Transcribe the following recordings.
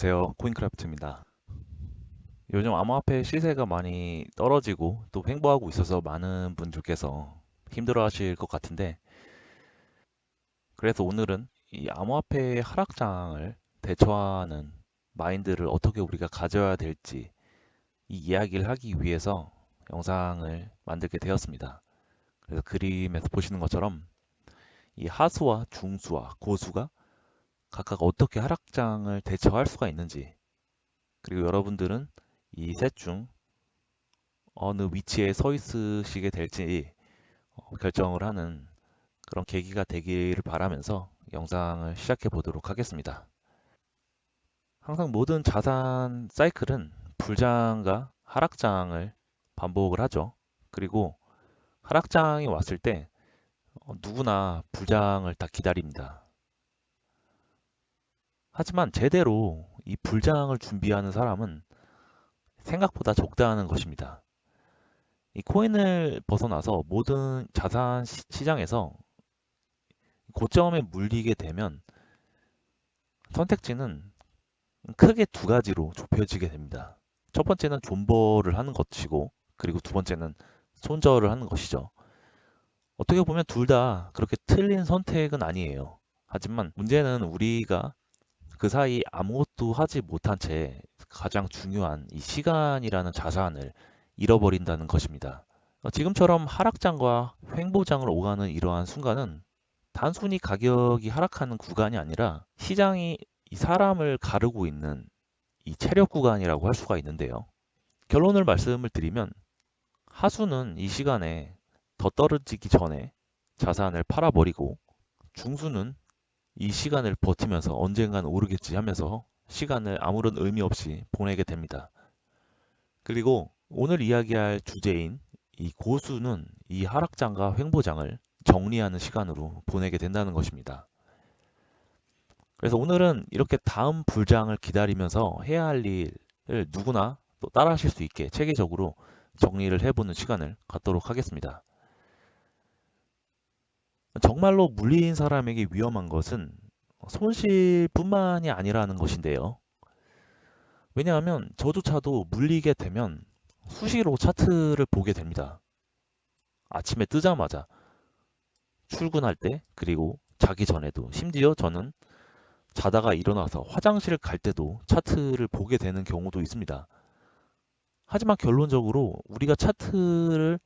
안녕하세요. 코인크래프트입니다. 요즘 암호화폐 시세가 많이 떨어지고 또 횡보하고 있어서 많은 분들께서 힘들어 하실 것 같은데, 그래서 오늘은 이 암호화폐의 하락장을 대처하는 마인드를 어떻게 우리가 가져야 될지 이 이야기를 하기 위해서 영상을 만들게 되었습니다. 그래서 그림에서 보시는 것처럼 이 하수와 중수와 고수가 각각 어떻게 하락장을 대처할 수가 있는지, 그리고 여러분들은 이 셋 중 어느 위치에 서 있으시게 될지 결정을 하는 그런 계기가 되기를 바라면서 영상을 시작해 보도록 하겠습니다. 항상 모든 자산 사이클은 불장과 하락장을 반복을 하죠. 그리고 하락장이 왔을 때 누구나 불장을 다 기다립니다. 하지만 제대로 이 불장을 준비하는 사람은 생각보다 적다는 것입니다. 이 코인을 벗어나서 모든 자산 시장에서 고점에 물리게 되면 선택지는 크게 두 가지로 좁혀지게 됩니다. 첫 번째는 존버를 하는 것이고, 그리고 두 번째는 손절을 하는 것이죠. 어떻게 보면 둘 다 그렇게 틀린 선택은 아니에요. 하지만 문제는 우리가 그 사이 아무것도 하지 못한 채 가장 중요한 이 시간이라는 자산을 잃어버린다는 것입니다. 지금처럼 하락장과 횡보장을 오가는 이러한 순간은 단순히 가격이 하락하는 구간이 아니라 시장이 이 사람을 가르고 있는 이 체력 구간이라고 할 수가 있는데요. 결론을 말씀을 드리면 하수는 이 시간에 더 떨어지기 전에 자산을 팔아버리고, 중수는 이 시간을 버티면서 언젠간 오르겠지 하면서 시간을 아무런 의미 없이 보내게 됩니다. 그리고 오늘 이야기할 주제인 이 고수는 이 하락장과 횡보장을 정리하는 시간으로 보내게 된다는 것입니다. 그래서 오늘은 이렇게 다음 불장을 기다리면서 해야 할 일을 누구나 또 따라 하실 수 있게 체계적으로 정리를 해보는 시간을 갖도록 하겠습니다. 정말로 물린 사람에게 위험한 것은 손실뿐만이 아니라는 것인데요. 왜냐하면 저조차도 물리게 되면 수시로 차트를 보게 됩니다. 아침에 뜨자마자, 출근할 때, 그리고 자기 전에도, 심지어 저는 자다가 일어나서 화장실 갈 때도 차트를 보게 되는 경우도 있습니다. 하지만 결론적으로 우리가 차트를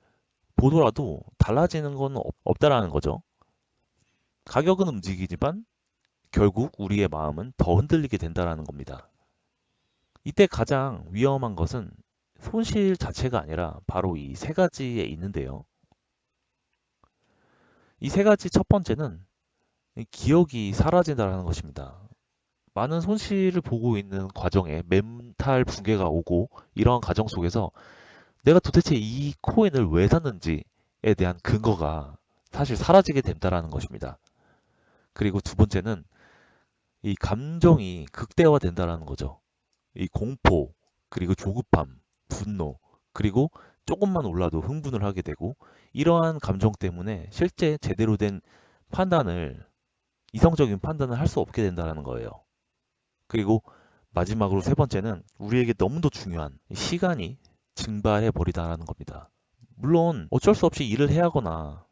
보더라도 달라지는 건 없다라는 거죠. 가격은 움직이지만 결국 우리의 마음은 더 흔들리게 된다라는 겁니다. 이때 가장 위험한 것은 손실 자체가 아니라 바로 이 세 가지에 있는데요. 이 세 가지 첫 번째는 기억이 사라진다는 것입니다. 많은 손실을 보고 있는 과정에 멘탈 붕괴가 오고, 이러한 과정 속에서 내가 도대체 이 코인을 왜 샀는지에 대한 근거가 사실 사라지게 된다는 것입니다. 그리고 두 번째는 이 감정이 극대화된다는 거죠. 이 공포, 그리고 조급함, 분노, 그리고 조금만 올라도 흥분을 하게 되고, 이러한 감정 때문에 실제 제대로 된 판단을, 이성적인 판단을 할 수 없게 된다는 거예요. 그리고 마지막으로 세 번째는 우리에게 너무도 중요한 시간이 증발해 버리다라는 겁니다. 물론 어쩔 수 없이 일을 해야 하거나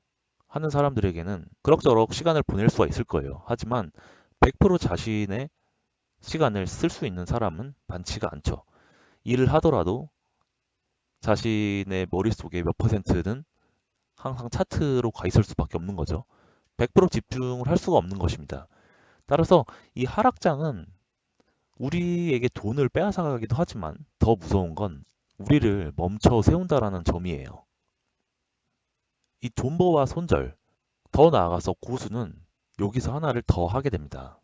하는 사람들에게는 그럭저럭 시간을 보낼 수가 있을 거예요. 하지만 100% 자신의 시간을 쓸 수 있는 사람은 많지가 않죠. 일을 하더라도 자신의 머릿속에 몇 퍼센트는 항상 차트로 가 있을 수밖에 없는 거죠. 100% 집중을 할 수가 없는 것입니다. 따라서 이 하락장은 우리에게 돈을 빼앗아가기도 하지만 더 무서운 건 우리를 멈춰 세운다라는 점이에요. 이 존버와 손절, 더 나아가서 고수는 여기서 하나를 더 하게 됩니다.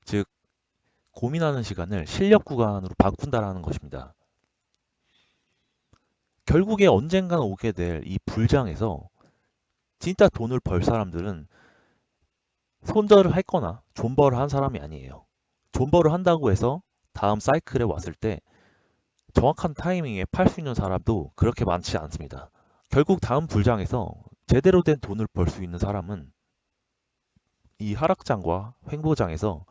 즉, 고민하는 시간을 실력 구간으로 바꾼다라는 것입니다. 결국에 언젠간 오게 될 이 불장에서 진짜 돈을 벌 사람들은 손절을 했거나 존버를 한 사람이 아니에요. 존버를 한다고 해서 다음 사이클에 왔을 때 정확한 타이밍에 팔 수 있는 사람도 그렇게 많지 않습니다. 결국 다음 불장에서 제대로 된 돈을 벌 수 있는 사람은 이 하락장과 횡보장에서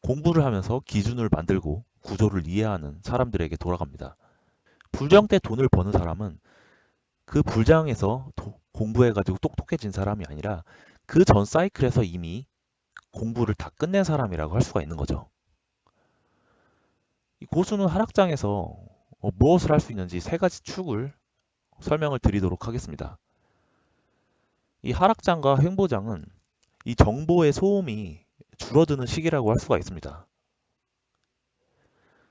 공부를 하면서 기준을 만들고 구조를 이해하는 사람들에게 돌아갑니다. 불장 때 돈을 버는 사람은 그 불장에서 공부해가지고 똑똑해진 사람이 아니라 그 전 사이클에서 이미 공부를 다 끝낸 사람이라고 할 수가 있는 거죠. 이 고수는 하락장에서 무엇을 할 수 있는지 세 가지 축을 설명을 드리도록 하겠습니다. 이 하락장과 횡보장은 이 정보의 소음이 줄어드는 시기라고 할 수가 있습니다.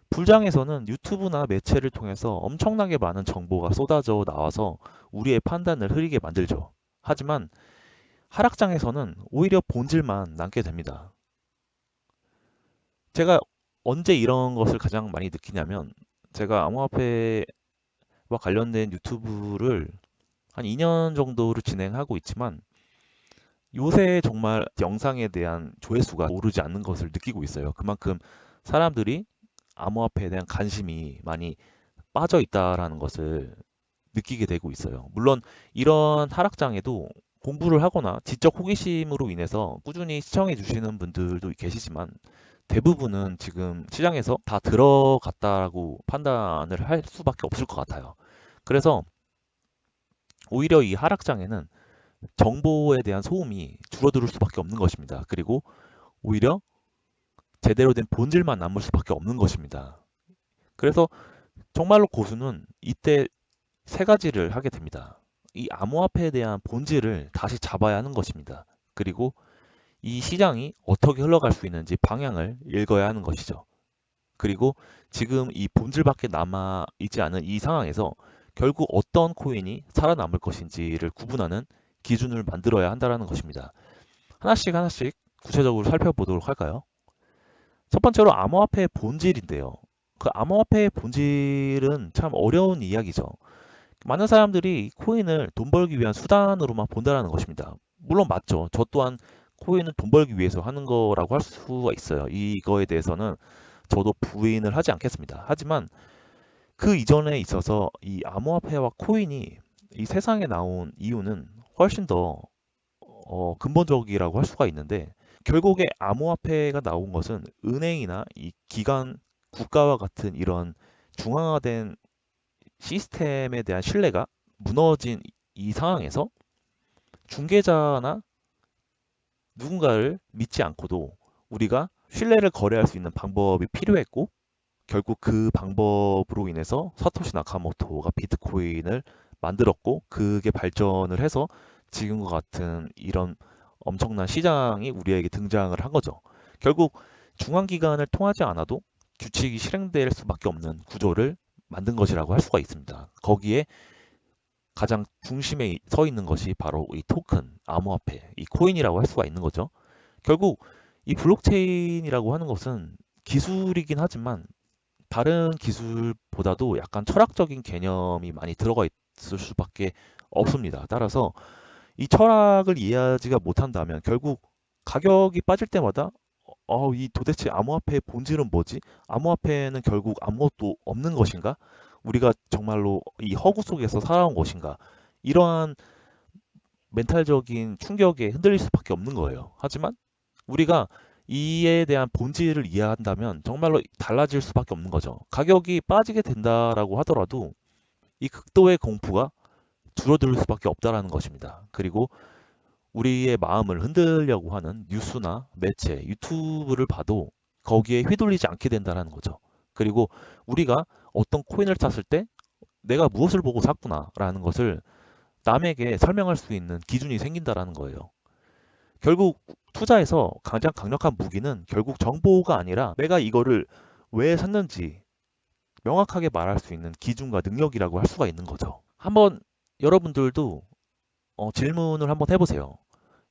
불장에서는 유튜브나 매체를 통해서 엄청나게 많은 정보가 쏟아져 나와서 우리의 판단을 흐리게 만들죠. 하지만 하락장에서는 오히려 본질만 남게 됩니다. 제가 언제 이런 것을 가장 많이 느끼냐면 제가 암호화폐와 관련된 유튜브를 한 2년 정도를 진행하고 있지만 요새 정말 영상에 대한 조회수가 오르지 않는 것을 느끼고 있어요. 그만큼 사람들이 암호화폐에 대한 관심이 많이 빠져 있다라는 것을 느끼게 되고 있어요. 물론 이런 하락장에도 공부를 하거나 지적 호기심으로 인해서 꾸준히 시청해 주시는 분들도 계시지만 대부분은 지금 시장에서 다 들어갔다라고 판단을 할 수밖에 없을 것 같아요. 그래서 오히려 이 하락장에는 정보에 대한 소음이 줄어들 수밖에 없는 것입니다. 그리고 오히려 제대로 된 본질만 남을 수밖에 없는 것입니다. 그래서 정말로 고수는 이때 세 가지를 하게 됩니다. 이 암호화폐에 대한 본질을 다시 잡아야 하는 것입니다. 그리고 이 시장이 어떻게 흘러갈 수 있는지 방향을 읽어야 하는 것이죠. 그리고 지금 이 본질밖에 남아 있지 않은 이 상황에서 결국 어떤 코인이 살아남을 것인지를 구분하는 기준을 만들어야 한다는 것입니다. 하나씩 하나씩 구체적으로 살펴보도록 할까요? 첫 번째로 암호화폐의 본질인데요. 그 암호화폐의 본질은 참 어려운 이야기죠. 많은 사람들이 코인을 돈 벌기 위한 수단으로만 본다는 것입니다. 물론 맞죠. 저 또한 코인은 돈 벌기 위해서 하는 거라고 할 수가 있어요. 이거에 대해서는 저도 부인을 하지 않겠습니다. 하지만 그 이전에 있어서 이 암호화폐와 코인이 이 세상에 나온 이유는 훨씬 더 근본적이라고 할 수가 있는데 결국에 암호화폐가 나온 것은 은행이나 이 기관, 국가와 같은 이런 중앙화된 시스템에 대한 신뢰가 무너진 이 상황에서 중개자나 누군가를 믿지 않고도 우리가 신뢰를 거래할 수 있는 방법이 필요했고 결국 그 방법으로 인해서 사토시 나카모토가 비트코인을 만들었고 그게 발전을 해서 지금과 같은 이런 엄청난 시장이 우리에게 등장을 한 거죠. 결국 중앙기관을 통하지 않아도 규칙이 실행될 수밖에 없는 구조를 만든 것이라고 할 수가 있습니다. 거기에 가장 중심에 서 있는 것이 바로 이 토큰, 암호화폐, 이 코인이라고 할 수가 있는 거죠. 결국 이 블록체인이라고 하는 것은 기술이긴 하지만 다른 기술보다도 약간 철학적인 개념이 많이 들어가 있을 수밖에 없습니다. 따라서 이 철학을 이해하지가 못한다면 결국 가격이 빠질 때마다 이 도대체 암호화폐의 본질은 뭐지? 암호화폐는 결국 아무것도 없는 것인가? 우리가 정말로 이 허구 속에서 살아온 것인가? 이러한 멘탈적인 충격에 흔들릴 수밖에 없는 거예요. 하지만 우리가 이에 대한 본질을 이해한다면 정말로 달라질 수밖에 없는 거죠. 가격이 빠지게 된다라고 하더라도 이 극도의 공포가 줄어들 수밖에 없다라는 것입니다. 그리고 우리의 마음을 흔들려고 하는 뉴스나 매체, 유튜브를 봐도 거기에 휘둘리지 않게 된다는 거죠. 그리고 우리가 어떤 코인을 샀을 때 내가 무엇을 보고 샀구나라는 것을 남에게 설명할 수 있는 기준이 생긴다라는 거예요. 결국 투자에서 가장 강력한 무기는 결국 정보가 아니라 내가 이거를 왜 샀는지 명확하게 말할 수 있는 기준과 능력이라고 할 수가 있는 거죠. 한번 여러분들도 질문을 한번 해보세요.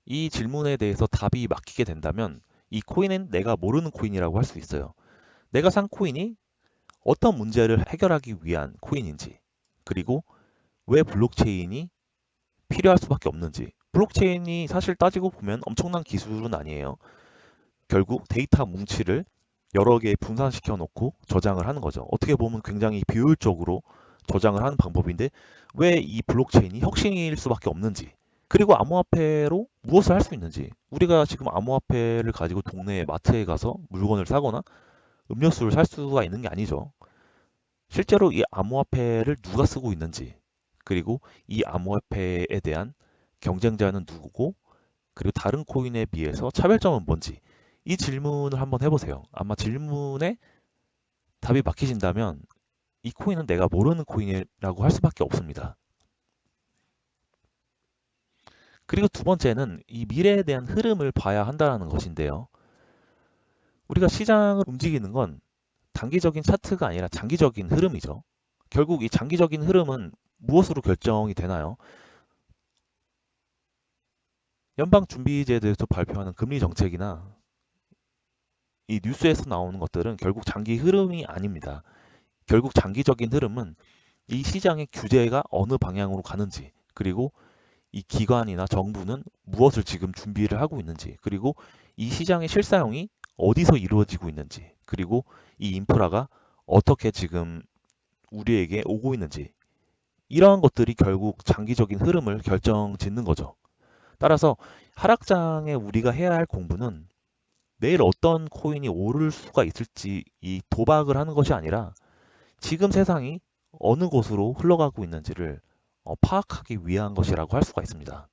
이 질문에 대해서 답이 막히게 된다면 이 코인은 내가 모르는 코인이라고 할 수 있어요. 내가 산 코인이 어떤 문제를 해결하기 위한 코인인지, 그리고 왜 블록체인이 필요할 수밖에 없는지. 블록체인이 사실 따지고 보면 엄청난 기술은 아니에요. 결국 데이터 뭉치를 여러 개 분산시켜 놓고 저장을 하는 거죠. 어떻게 보면 굉장히 비효율적으로 저장을 하는 방법인데 왜 이 블록체인이 혁신일 수밖에 없는지. 그리고 암호화폐로 무엇을 할 수 있는지. 우리가 지금 암호화폐를 가지고 동네 마트에 가서 물건을 사거나 음료수를 살 수가 있는 게 아니죠. 실제로 이 암호화폐를 누가 쓰고 있는지, 그리고 이 암호화폐에 대한 경쟁자는 누구고, 그리고 다른 코인에 비해서 차별점은 뭔지, 이 질문을 한번 해보세요. 아마 질문에 답이 막히신다면 이 코인은 내가 모르는 코인이라고 할 수밖에 없습니다. 그리고 두 번째는 이 미래에 대한 흐름을 봐야 한다는 것인데요. 우리가 시장을 움직이는 건 단기적인 차트가 아니라 장기적인 흐름이죠. 결국 이 장기적인 흐름은 무엇으로 결정이 되나요? 연방준비제도에서 발표하는 금리 정책이나 이 뉴스에서 나오는 것들은 결국 장기 흐름이 아닙니다. 결국 장기적인 흐름은 이 시장의 규제가 어느 방향으로 가는지, 그리고 이 기관이나 정부는 무엇을 지금 준비를 하고 있는지, 그리고 이 시장의 실사용이 어디서 이루어지고 있는지, 그리고 이 인프라가 어떻게 지금 우리에게 오고 있는지, 이러한 것들이 결국 장기적인 흐름을 결정짓는 거죠. 따라서 하락장에 우리가 해야 할 공부는 내일 어떤 코인이 오를 수가 있을지 이 도박을 하는 것이 아니라 지금 세상이 어느 곳으로 흘러가고 있는지를 파악하기 위한 것이라고 할 수가 있습니다.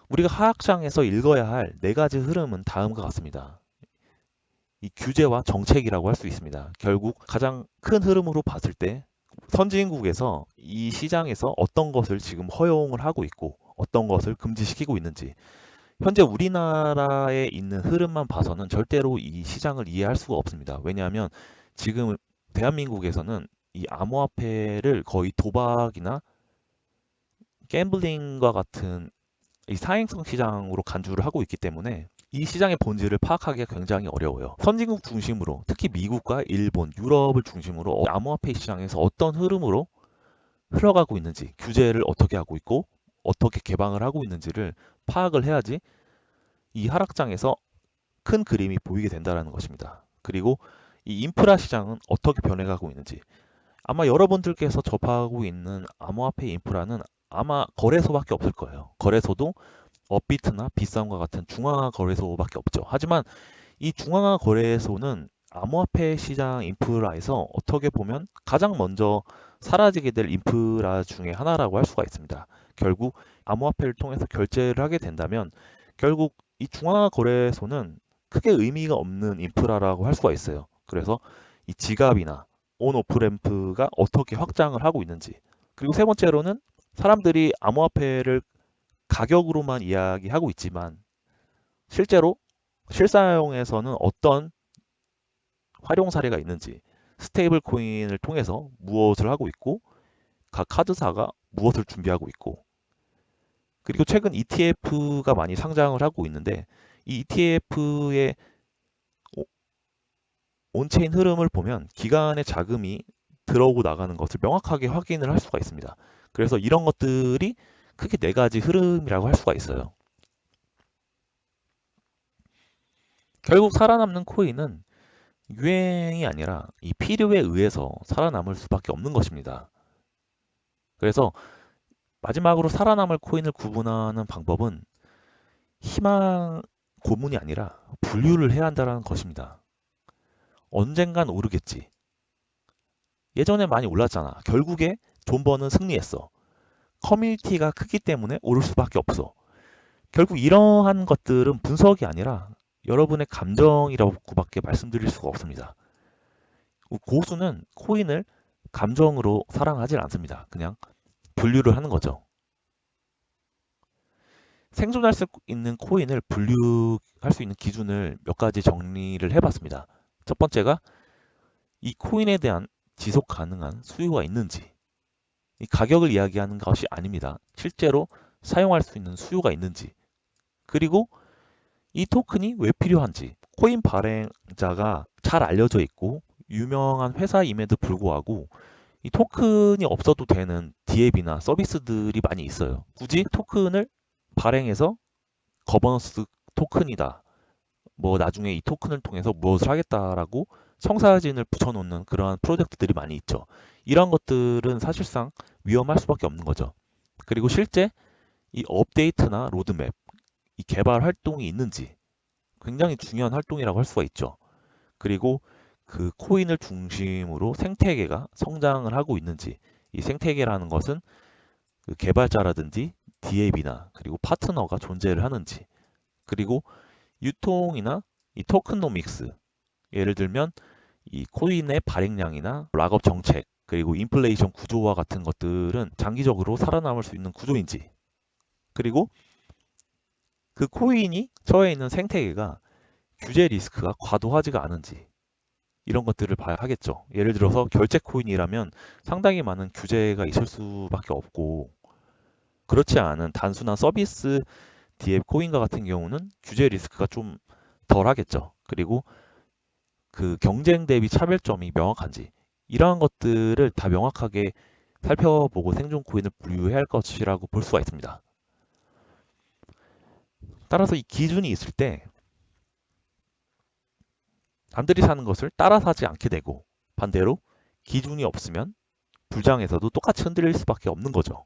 우리가 하락장에서 읽어야 할 네 가지 흐름은 다음과 같습니다. 이 규제와 정책이라고 할 수 있습니다. 결국 가장 큰 흐름으로 봤을 때 선진국에서 이 시장에서 어떤 것을 지금 허용을 하고 있고 어떤 것을 금지시키고 있는지, 현재 우리나라에 있는 흐름만 봐서는 절대로 이 시장을 이해할 수가 없습니다. 왜냐하면 지금 대한민국에서는 이 암호화폐를 거의 도박이나 갬블링과 같은 이 사행성 시장으로 간주를 하고 있기 때문에 이 시장의 본질을 파악하기가 굉장히 어려워요. 선진국 중심으로, 특히 미국과 일본, 유럽을 중심으로 암호화폐 시장에서 어떤 흐름으로 흘러가고 있는지, 규제를 어떻게 하고 있고 어떻게 개방을 하고 있는지를 파악을 해야지 이 하락장에서 큰 그림이 보이게 된다는 것입니다. 그리고 이 인프라 시장은 어떻게 변해가고 있는지, 아마 여러분들께서 접하고 있는 암호화폐 인프라는 아마 거래소밖에 없을 거예요. 거래소도 업비트나 비썸과 같은 중앙화 거래소밖에 없죠. 하지만 이 중앙화 거래소는 암호화폐 시장 인프라에서 어떻게 보면 가장 먼저 사라지게 될 인프라 중에 하나라고 할 수가 있습니다. 결국 암호화폐를 통해서 결제를 하게 된다면 결국 이 중앙화 거래소는 크게 의미가 없는 인프라라고 할 수가 있어요. 그래서 이 지갑이나 온오프 램프가 어떻게 확장을 하고 있는지, 그리고 세 번째로는 사람들이 암호화폐를 가격으로만 이야기하고 있지만 실제로 실사용에서는 어떤 활용 사례가 있는지, 스테이블 코인을 통해서 무엇을 하고 있고 각 카드사가 무엇을 준비하고 있고, 그리고 최근 ETF가 많이 상장을 하고 있는데 이 ETF의 온체인 흐름을 보면 기간의 자금이 들어오고 나가는 것을 명확하게 확인을 할 수가 있습니다. 그래서 이런 것들이 크게 네 가지 흐름이라고 할 수가 있어요. 결국 살아남는 코인은 유행이 아니라 이 필요에 의해서 살아남을 수밖에 없는 것입니다. 그래서 마지막으로 살아남을 코인을 구분하는 방법은 희망 고문이 아니라 분류를 해야 한다는 것입니다. 언젠간 오르겠지. 예전에 많이 올랐잖아. 결국에 존버는 승리했어. 커뮤니티가 크기 때문에 오를 수밖에 없어. 결국 이러한 것들은 분석이 아니라 여러분의 감정이라고밖에 말씀드릴 수가 없습니다. 고수는 코인을 감정으로 사랑하지 않습니다. 그냥 분류를 하는 거죠. 생존할 수 있는 코인을 분류할 수 있는 기준을 몇 가지 정리를 해봤습니다. 첫 번째가 이 코인에 대한 지속 가능한 수요가 있는지, 이 가격을 이야기하는 것이 아닙니다. 실제로 사용할 수 있는 수요가 있는지, 그리고 이 토큰이 왜 필요한지, 코인 발행자가 잘 알려져 있고 유명한 회사임에도 불구하고 이 토큰이 없어도 되는 디앱이나 서비스들이 많이 있어요. 굳이 토큰을 발행해서 거버넌스 토큰이다, 뭐 나중에 이 토큰을 통해서 무엇을 하겠다라고 청사진을 붙여놓는 그러한 프로젝트들이 많이 있죠. 이런 것들은 사실상 위험할 수밖에 없는 거죠. 그리고 실제 이 업데이트나 로드맵, 이 개발 활동이 있는지 굉장히 중요한 활동이라고 할 수가 있죠. 그리고 그 코인을 중심으로 생태계가 성장을 하고 있는지, 이 생태계라는 것은 그 개발자라든지 DAB나 그리고 파트너가 존재를 하는지, 그리고 유통이나 이 토큰노믹스, 예를 들면 이 코인의 발행량이나 락업 정책, 그리고 인플레이션 구조와 같은 것들은 장기적으로 살아남을 수 있는 구조인지, 그리고 그 코인이 처해 있는 생태계가 규제 리스크가 과도하지가 않은지, 이런 것들을 봐야 하겠죠. 예를 들어서 결제 코인이라면 상당히 많은 규제가 있을 수밖에 없고, 그렇지 않은 단순한 서비스 DF 코인과 같은 경우는 규제 리스크가 좀 덜 하겠죠. 그리고 그 경쟁 대비 차별점이 명확한지, 이러한 것들을 다 명확하게 살펴보고 생존 코인을 분류해야 할 것이라고 볼 수가 있습니다. 따라서 이 기준이 있을 때 남들이 사는 것을 따라 사지 않게 되고, 반대로 기준이 없으면 불장에서도 똑같이 흔들릴 수밖에 없는 거죠.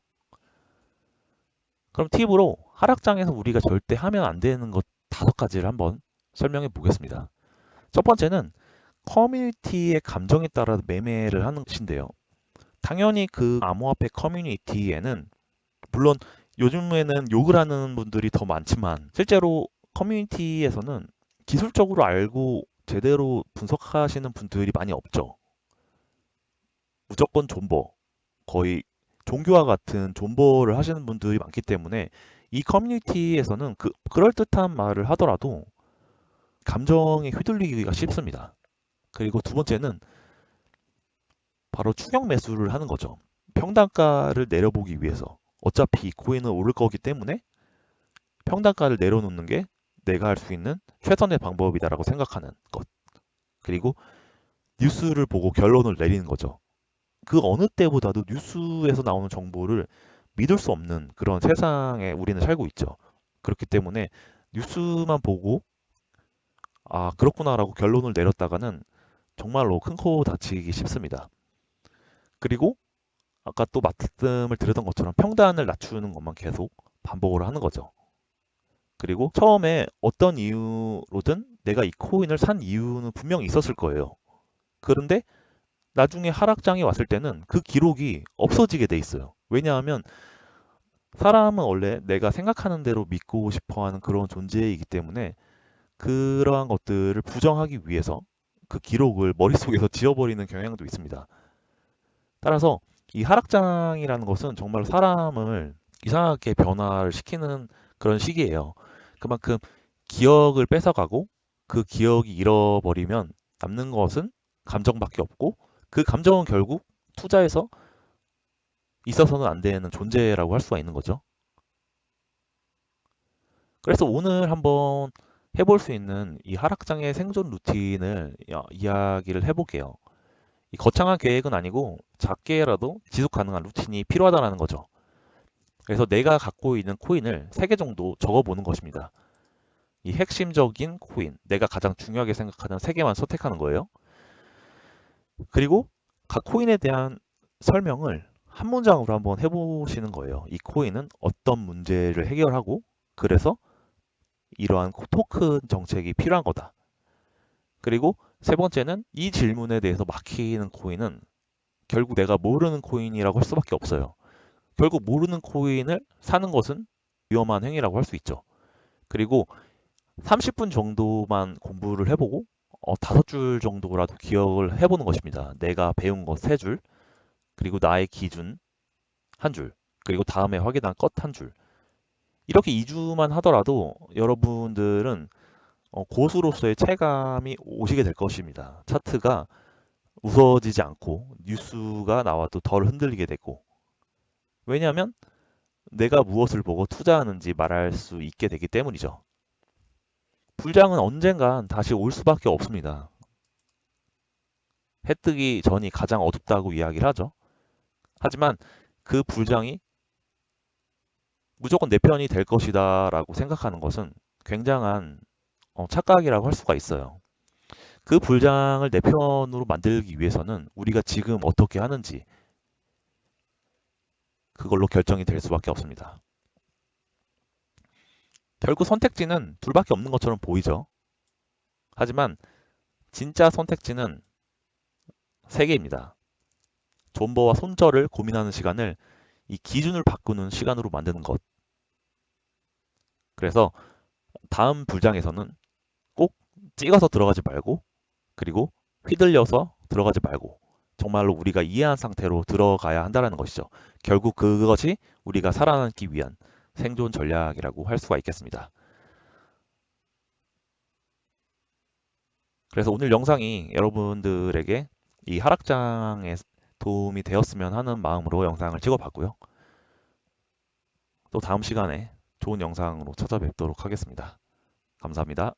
그럼 팁으로 하락장에서 우리가 절대 하면 안 되는 것 5가지를 한번 설명해 보겠습니다. 첫 번째는 커뮤니티의 감정에 따라 매매를 하는 것인데요. 당연히 그 암호화폐 커뮤니티에는 물론 요즘에는 욕을 하는 분들이 더 많지만, 실제로 커뮤니티에서는 기술적으로 알고 제대로 분석하시는 분들이 많이 없죠. 무조건 존버, 거의 종교와 같은 존버를 하시는 분들이 많기 때문에 이 커뮤니티에서는 그럴듯한 말을 하더라도 감정에 휘둘리기가 쉽습니다. 그리고 두 번째는 바로 추격 매수를 하는 거죠. 평단가를 내려보기 위해서, 어차피 코인은 오를 거기 때문에 평단가를 내려놓는 게 내가 할 수 있는 최선의 방법이다라고 생각하는 것. 그리고 뉴스를 보고 결론을 내리는 거죠. 그 어느 때보다도 뉴스에서 나오는 정보를 믿을 수 없는 그런 세상에 우리는 살고 있죠. 그렇기 때문에 뉴스만 보고 아, 그렇구나라고 결론을 내렸다가는 정말로 큰 코 다치기 쉽습니다. 그리고 아까 또 말씀을 드렸던 것처럼 평단을 낮추는 것만 계속 반복을 하는 거죠. 그리고 처음에 어떤 이유로든 내가 이 코인을 산 이유는 분명히 있었을 거예요. 그런데 나중에 하락장이 왔을 때는 그 기록이 없어지게 돼 있어요. 왜냐하면 사람은 원래 내가 생각하는 대로 믿고 싶어 하는 그런 존재이기 때문에 그러한 것들을 부정하기 위해서 그 기록을 머릿속에서 지워버리는 경향도 있습니다. 따라서 이 하락장이라는 것은 정말 사람을 이상하게 변화를 시키는 그런 시기예요. 그만큼 기억을 뺏어가고 그 기억이 잃어버리면 남는 것은 감정밖에 없고, 그 감정은 결국 투자에서 있어서는 안 되는 존재라고 할 수가 있는 거죠. 그래서 오늘 한번 해볼 수 있는 이 하락장의 생존 루틴을 이야기를 해볼게요. 이 거창한 계획은 아니고 작게라도 지속 가능한 루틴이 필요하다는 거죠. 그래서 내가 갖고 있는 코인을 3개 정도 적어보는 것입니다. 이 핵심적인 코인, 내가 가장 중요하게 생각하는 3개만 선택하는 거예요. 그리고 각 코인에 대한 설명을 한 문장으로 한번 해보시는 거예요. 이 코인은 어떤 문제를 해결하고, 그래서 이러한 토큰 정책이 필요한 거다. 그리고 세 번째는 이 질문에 대해서 막히는 코인은 결국 내가 모르는 코인이라고 할 수밖에 없어요. 결국 모르는 코인을 사는 것은 위험한 행위라고 할 수 있죠. 그리고 30분 정도만 공부를 해보고 5줄 정도라도 기억을 해보는 것입니다. 내가 배운 것 3줄, 그리고 나의 기준 1줄, 그리고 다음에 확인한 것 1줄. 이렇게 2주만 하더라도 여러분들은 고수로서의 체감이 오시게 될 것입니다. 차트가 무서워지지 않고 뉴스가 나와도 덜 흔들리게 되고, 왜냐하면 내가 무엇을 보고 투자하는지 말할 수 있게 되기 때문이죠. 불장은 언젠간 다시 올 수밖에 없습니다. 해 뜨기 전이 가장 어둡다고 이야기를 하죠. 하지만 그 불장이 무조건 내 편이 될 것이다 라고 생각하는 것은 굉장한 착각이라고 할 수가 있어요. 그 불장을 내 편으로 만들기 위해서는 우리가 지금 어떻게 하는지 그걸로 결정이 될 수밖에 없습니다. 결국 선택지는 둘밖에 없는 것처럼 보이죠. 하지만 진짜 선택지는 세 개입니다. 존버와 손절을 고민하는 시간을 이 기준을 바꾸는 시간으로 만드는 것. 그래서 다음 불장에서는 꼭 찍어서 들어가지 말고, 그리고 휘둘려서 들어가지 말고, 정말로 우리가 이해한 상태로 들어가야 한다는 것이죠. 결국 그것이 우리가 살아남기 위한 생존 전략이라고 할 수가 있겠습니다. 그래서 오늘 영상이 여러분들에게 이 하락장에 도움이 되었으면 하는 마음으로 영상을 찍어봤고요. 또 다음 시간에 좋은 영상으로 찾아뵙도록 하겠습니다. 감사합니다.